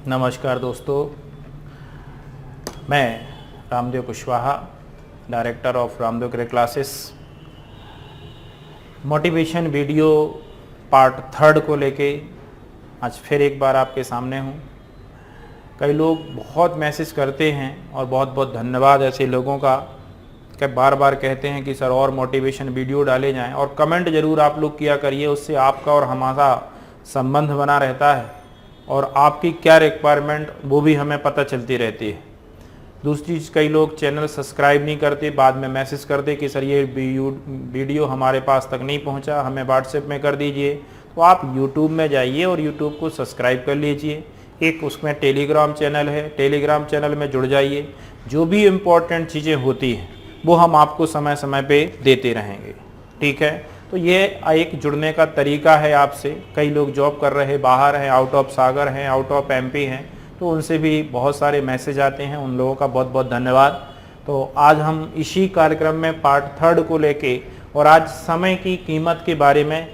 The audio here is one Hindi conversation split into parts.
नमस्कार दोस्तों, मैं रामदेव कुशवाहा, डायरेक्टर ऑफ रामदेव करे क्लासेस। मोटिवेशन वीडियो पार्ट 3 को लेके आज फिर एक बार आपके सामने हूँ। कई लोग बहुत मैसेज करते हैं और बहुत बहुत धन्यवाद ऐसे लोगों का कि बार बार कहते हैं कि सर और मोटिवेशन वीडियो डाले जाएं, और कमेंट ज़रूर आप लोग किया करिए। उससे आपका और हमारा संबंध बना रहता है और आपकी क्या रिक्वायरमेंट वो भी हमें पता चलती रहती है। दूसरी चीज़, कई लोग चैनल सब्सक्राइब नहीं करते, बाद में मैसेज करते कि सर ये वीडियो हमारे पास तक नहीं पहुंचा, हमें व्हाट्सएप में कर दीजिए। तो आप यूट्यूब में जाइए और यूट्यूब को सब्सक्राइब कर लीजिए। एक उसमें टेलीग्राम चैनल है, टेलीग्राम चैनल में जुड़ जाइए। जो भी इम्पोर्टेंट चीज़ें होती हैं वो हम आपको समय समय पे देते रहेंगे, ठीक है। तो ये एक जुड़ने का तरीका है आपसे। कई लोग जॉब कर रहे बाहर हैं, आउट ऑफ सागर हैं, आउट ऑफ एमपी हैं, तो उनसे भी बहुत सारे मैसेज आते हैं, उन लोगों का बहुत बहुत धन्यवाद। तो आज हम इसी कार्यक्रम में पार्ट 3 को लेके, और आज समय की कीमत के बारे में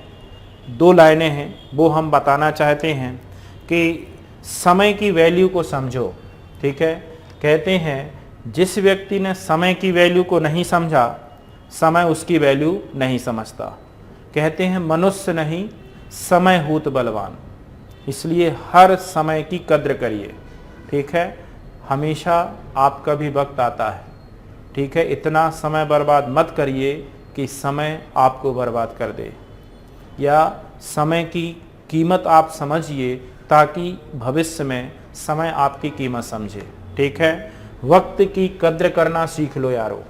2 लाइनें हैं वो हम बताना चाहते हैं कि समय की वैल्यू को समझो, ठीक है। कहते हैं जिस व्यक्ति ने समय की वैल्यू को नहीं समझा, समय उसकी वैल्यू नहीं समझता। कहते हैं मनुष्य नहीं, समय हूत बलवान। इसलिए हर समय की कद्र करिए, ठीक है। हमेशा आपका भी वक्त आता है, ठीक है। इतना समय बर्बाद मत करिए कि समय आपको बर्बाद कर दे, या समय की कीमत आप समझिए ताकि भविष्य में समय आपकी कीमत समझे, ठीक है। वक्त की कद्र करना सीख लो यारो,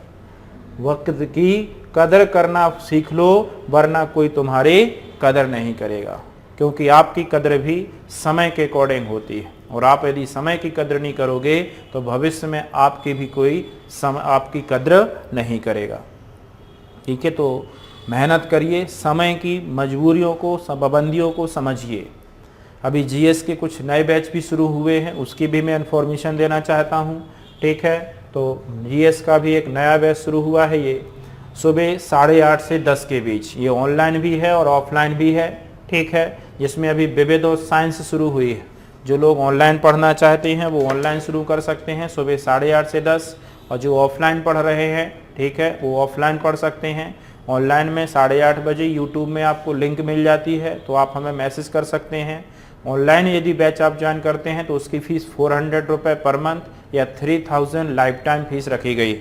वक्त की कदर करना सीख लो, वरना कोई तुम्हारी कदर नहीं करेगा। क्योंकि आपकी कदर भी समय के अकॉर्डिंग होती है, और आप यदि समय की कदर नहीं करोगे तो भविष्य में आपकी भी कोई आपकी कदर नहीं करेगा, ठीक है। तो मेहनत करिए, समय की मजबूरियों को, पाबंदियों को समझिए। अभी जीएस के कुछ नए बैच भी शुरू हुए हैं, उसकी भी मैं इन्फॉर्मेशन देना चाहता हूँ, ठीक है। तो जीएस का भी एक नया बैच शुरू हुआ है, ये सुबह 8:30 से 10 के बीच। ये ऑनलाइन भी है और ऑफलाइन भी है, ठीक है। जिसमें अभी विविध और साइंस शुरू हुई है। जो लोग ऑनलाइन पढ़ना चाहते हैं वो ऑनलाइन शुरू कर सकते हैं सुबह 8:30 से 10, और जो ऑफलाइन पढ़ रहे हैं, ठीक है, वो ऑफलाइन पढ़ सकते हैं। ऑनलाइन में 8:30 बजे यूट्यूब में आपको लिंक मिल जाती है, तो आप हमें मैसेज कर सकते हैं। ऑनलाइन यदि बैच आप ज्वाइन करते हैं तो उसकी फ़ीस 400 रुपये पर मंथ या 3000 लाइफ टाइम फीस रखी गई।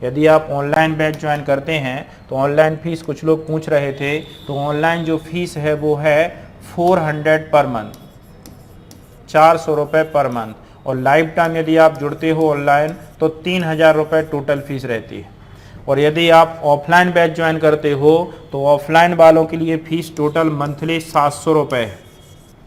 यदि आप ऑनलाइन बैच ज्वाइन करते हैं तो ऑनलाइन फ़ीस, कुछ लोग पूछ रहे थे, तो ऑनलाइन जो फ़ीस है वो है 400 पर मंथ, 400 रुपये पर मंथ। और लाइफ टाइम यदि आप जुड़ते हो ऑनलाइन तो 3000 रुपये टोटल फीस रहती है। और यदि आप ऑफलाइन बैच ज्वाइन करते हो तो ऑफलाइन वालों के लिए फ़ीस टोटल मंथली 700 रुपये है,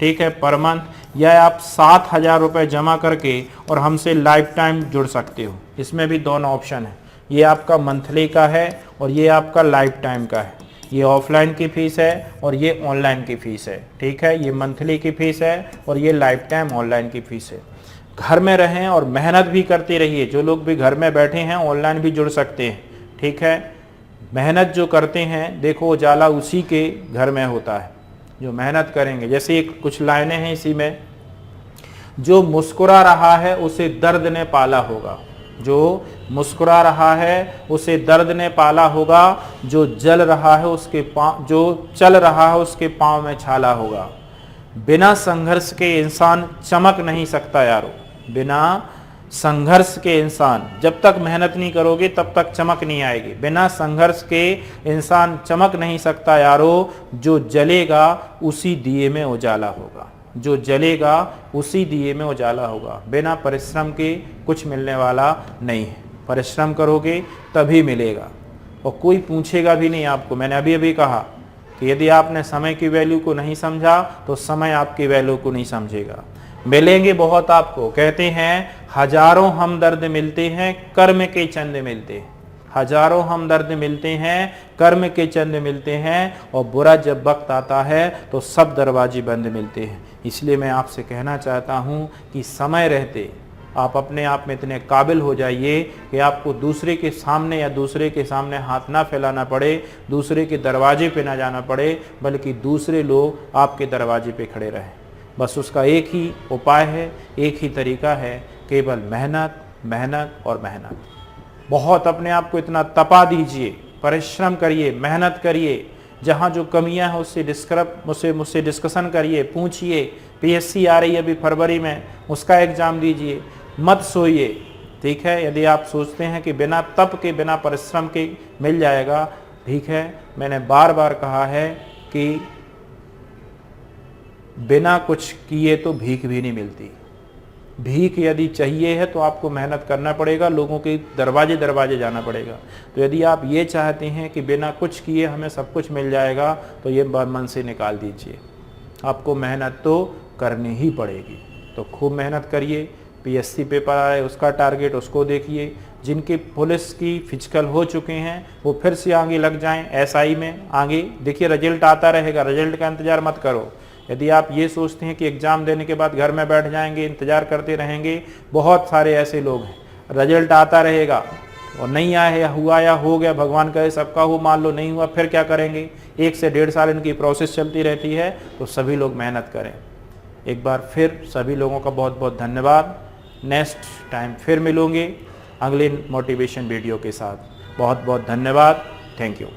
ठीक है, पर मंथ। या आप 7000 रुपये जमा करके और हमसे लाइफ टाइम जुड़ सकते हो। इसमें भी दोनों ऑप्शन है, ये आपका मंथली का है और ये आपका लाइफ टाइम का है। ये ऑफलाइन की फ़ीस है और ये ऑनलाइन की फ़ीस है, ठीक है। ये मंथली की फ़ीस है और ये लाइफ टाइम ऑनलाइन की फ़ीस है। घर में रहें और मेहनत भी करते रहिए। जो लोग भी घर में बैठे हैं ऑनलाइन भी जुड़ सकते हैं, ठीक है। मेहनत जो करते हैं, देखो उजाला उसी के घर में होता है जो मेहनत करेंगे। जैसे एक कुछ लाइनें हैं इसी में, जो मुस्कुरा रहा है उसे दर्द ने पाला होगा, जो मुस्कुरा रहा है उसे दर्द ने पाला होगा, जो जल रहा है उसके पाँव, जो चल रहा है उसके पाँव में छाला होगा। बिना संघर्ष के इंसान चमक नहीं सकता यारो, बिना संघर्ष के इंसान, जब तक मेहनत नहीं करोगे तब तक चमक नहीं आएगी। बिना संघर्ष के इंसान चमक नहीं सकता यारो, जो जलेगा उसी दिए में उजाला होगा, जो जलेगा उसी दिए में उजाला होगा। बिना परिश्रम के कुछ मिलने वाला नहीं है, परिश्रम करोगे तभी मिलेगा, और कोई पूछेगा भी नहीं आपको। मैंने अभी अभी कहा कि यदि आपने समय की वैल्यू को नहीं समझा तो समय आपकी वैल्यू को नहीं समझेगा। मिलेंगे बहुत आपको, कहते हैं हजारों हमदर्द मिलते हैं, कर्म के चंद मिलते हैं। हजारों हमदर्द मिलते हैं, कर्म के चंद मिलते हैं, और बुरा जब वक्त आता है तो सब दरवाजे बंद मिलते हैं। इसलिए मैं आपसे कहना चाहता हूँ कि समय रहते आप अपने आप में इतने काबिल हो जाइए कि आपको दूसरे के सामने या दूसरे के सामने हाथ ना फैलाना पड़े, दूसरे के दरवाजे पे ना जाना पड़े, बल्कि दूसरे लोग आपके दरवाजे पे खड़े रहें। बस उसका एक ही उपाय है, एक ही तरीका है, केवल मेहनत, मेहनत और मेहनत। बहुत अपने आप को इतना तपा दीजिए, परिश्रम करिए, मेहनत करिए। जहाँ जो कमियां हैं उससे मुझसे डिस्कशन करिए, पूछिए। पीएससी आ रही है अभी फरवरी में, उसका एग्ज़ाम दीजिए। मत सोइए, ठीक है। यदि आप सोचते हैं कि बिना तप के, बिना परिश्रम के मिल जाएगा, ठीक है। मैंने बार बार कहा है कि बिना कुछ किए तो भीख भी नहीं मिलती। भीख यदि चाहिए है तो आपको मेहनत करना पड़ेगा, लोगों के दरवाजे दरवाजे जाना पड़ेगा। तो यदि आप ये चाहते हैं कि बिना कुछ किए हमें सब कुछ मिल जाएगा, तो ये मन से निकाल दीजिए। आपको मेहनत तो करनी ही पड़ेगी। तो खूब मेहनत करिए। पीएससी पेपर आ रहा है, उसका टारगेट उसको देखिए। जिनकी पुलिस की फिजिकल हो चुके हैं वो फिर से आगे लग जाएं एसआई में। आगे देखिए रिजल्ट आता रहेगा, रिजल्ट का इंतज़ार मत करो। यदि आप ये सोचते हैं कि एग्ज़ाम देने के बाद घर में बैठ जाएंगे, इंतज़ार करते रहेंगे, बहुत सारे ऐसे लोग हैं। रिजल्ट आता रहेगा और नहीं आया या हुआ या हो गया, भगवान करे सबका हो, मान लो नहीं हुआ, फिर क्या करेंगे? 1 से 1.5 साल इनकी प्रोसेस चलती रहती है। तो सभी लोग मेहनत करें। एक बार फिर सभी लोगों का बहुत बहुत धन्यवाद। नेक्स्ट टाइम फिर मिलूँगे अगले मोटिवेशन वीडियो के साथ। बहुत बहुत धन्यवाद। Thank you.